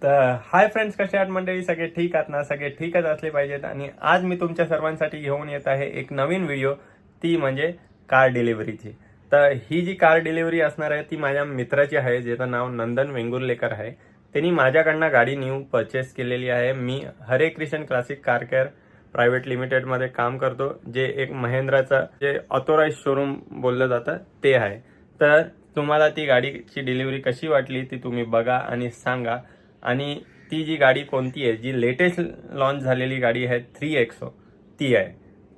तर hi friends, कसे आहात मंडळी? सगळे ठीक आहात ना? सगळे ठीकच असले पाहिजेत. आणि आज मी तुमच्या सर्वांसाठी घेऊन येत आहे एक नवीन व्हिडिओ, ती म्हणजे कार डिलिव्हरीची. तर ही जी कार डिलिव्हरी असणार आहे ती माझ्या मित्राची आहे, ज्याचं नाव नंदन वेंगुर्लेकर आहे. त्यांनी माझ्याकडनं गाडी न्यू परचेस केलेली आहे. मी हरे Krishna classic car care private लिमिटेडमध्ये काम करतो, जे एक महिंद्राचं जे ऑथोराइज शोरूम बोललं जातं ते आहे. तर तुम्हाला ती गाडीची डिलिव्हरी कशी वाटली ती तुम्ही बघा आणि सांगा. आणि ती जी गाडी कोणती आहे, जी लेटेस्ट लॉन्च झालेली गाडी आहे 3XO ती आहे.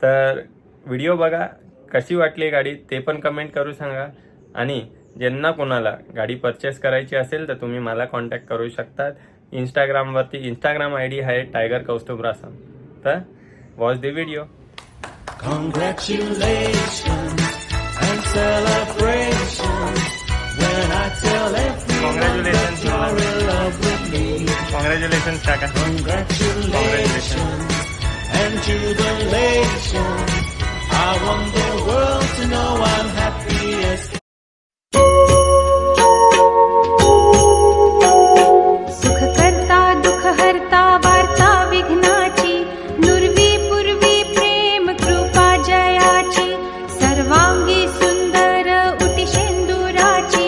तर व्हिडिओ बघा, कशी वाटली गाडी ते पण कमेंट करू सांगा. आणि ज्यांना कोणाला गाडी परचेस करायची असेल तर तुम्ही मला कॉन्टॅक्ट करू शकतात. इंस्टाग्रामवरती इंस्टाग्राम ID आहे टायगर कौस्तुभ रासम. तर watch the video. Congratulations and celebrations when I tell everyone that you're in love with me. Congratulation काका. Congratulations and jubilations. I want the world to know I'm happiest. सुख करता दुःख हरता वार्ता विघ्नाची, नुरवी पूर्वी प्रेम कृपा जयाची, सर्वांगी सुंदर उटी शेंदुराची,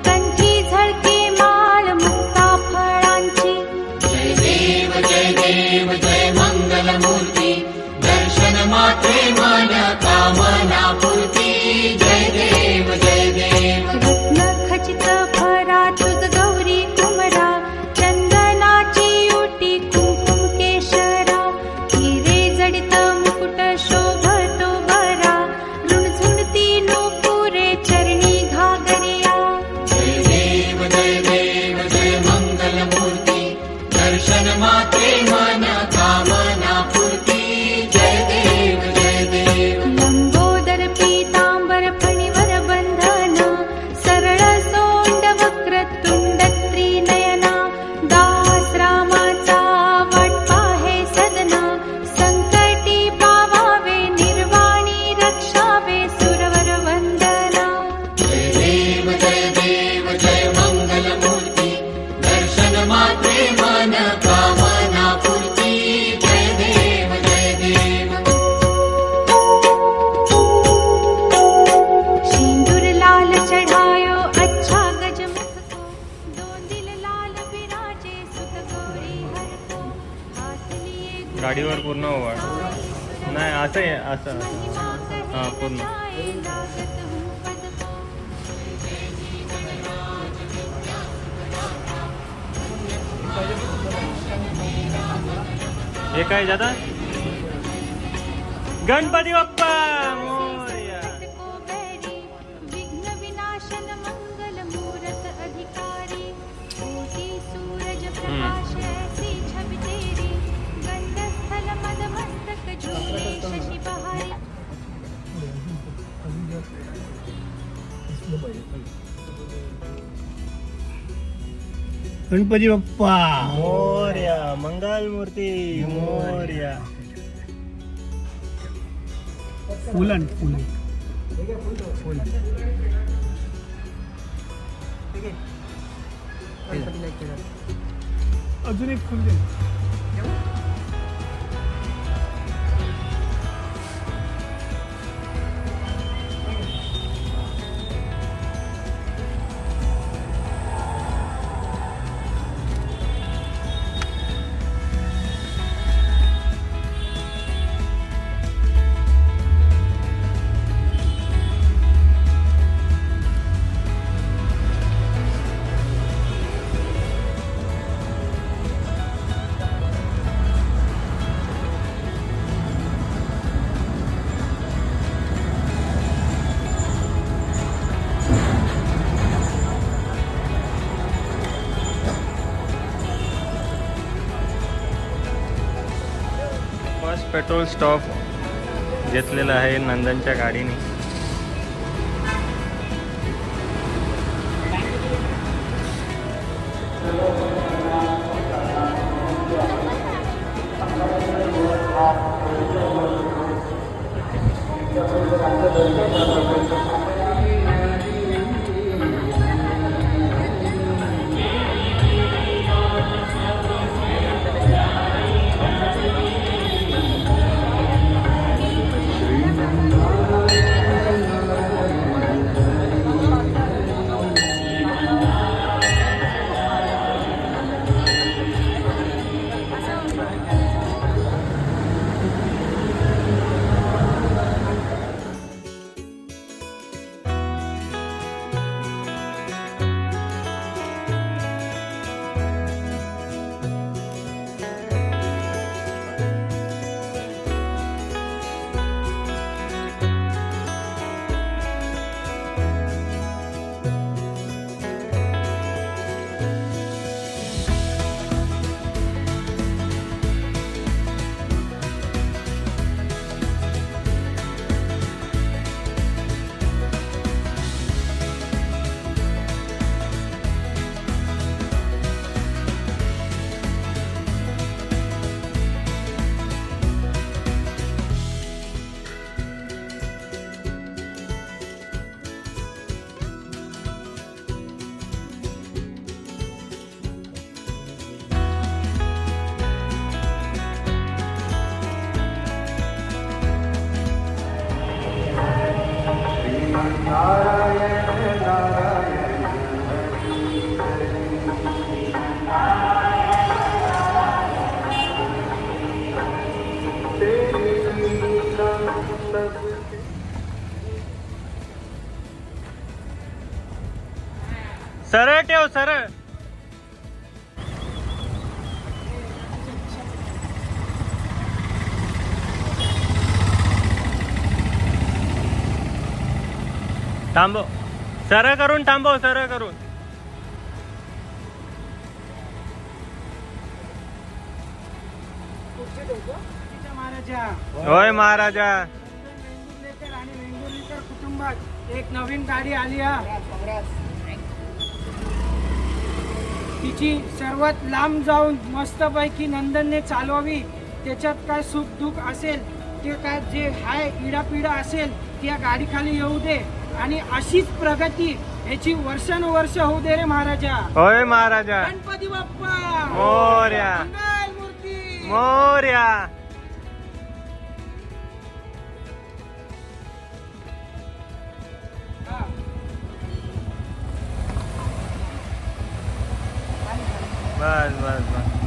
कंठी झळके माळ मुक्ता फळांची. जय देव जय मंगलमूर्ती, दर्शन मात्रे मन कामना पूर्ती. जय देव रत्न खचित भरा तुझ गौरी कुमरा, चंदनाची उटी कुंकुम केशरा, हिरे जडित मुकुट शोभतो बरा, रुणझुणती नूपुरे चरणी घागरिया. जय देव जय मंगलमूर्ती, दर्शन मात्रे मन कामना पूर्ती. जय देव लंबोदर पीतांबर फणीवर बंधन, सरळ सोंड वक्र तुंड त्रिनयना, दास रामाचा वाटपा हे सदना, संकटी पावावे निर्वाणी रक्षावे सुरवर वंदना. जय देव जय मंगलमूर्ती, दर्शन मात्रे मन कामना पूर्ती. जय देव सिंदूर लाल चढ़ायो अच्छा गजमुख को, दो दिल लाल विराजे सुत गौरी हर को, हाथ लिए गाडीवर पूर्ण ओवाळ. नाही, असं आहे, असं हां पूर्ण. जाए लागत हूँ पद को. हे काय दादा? गणपती बाप्पा मोरया. को बैरी विघ्न विनाशन मंगल मूरत अधिकारी, कोटि सूरज प्रकाश ऐसी छवि तेरी, गंध स्थल मद मस्तक झूले शशि बहारी. गणपती बाप्पा मोरया. मंगल मूर्ती मोरया. फुलन फुल अजून एक फुल दे. फर्स्ट पेट्रोल स्टॉप घेतलेला आहे नंदनच्या गाडीने. सरळ ठेव सरळ. थांबव, सरळ करून थांबव, सरळ करून. महाराजा होय महाराजा. वेंगुर्लेकर आणि वेंगुर्लेकर कुटुंबात एक नवीन गाडी आली हा. तिची सर्वात लांब जाऊन मस्तपैकी नंदनने चालवावी. त्याच्यात काय सुख दुःख असेल ते काय जे हाय इडापिडा असेल ती या गाडीखाली येऊ दे आणि अशीच प्रगती याची वर्षानुवर्ष होऊ दे रे महाराजा. होय महाराजा. गणपती बाप्पा मोरया. मंगल मूर्ती. मोरया. हा. बस बस बस.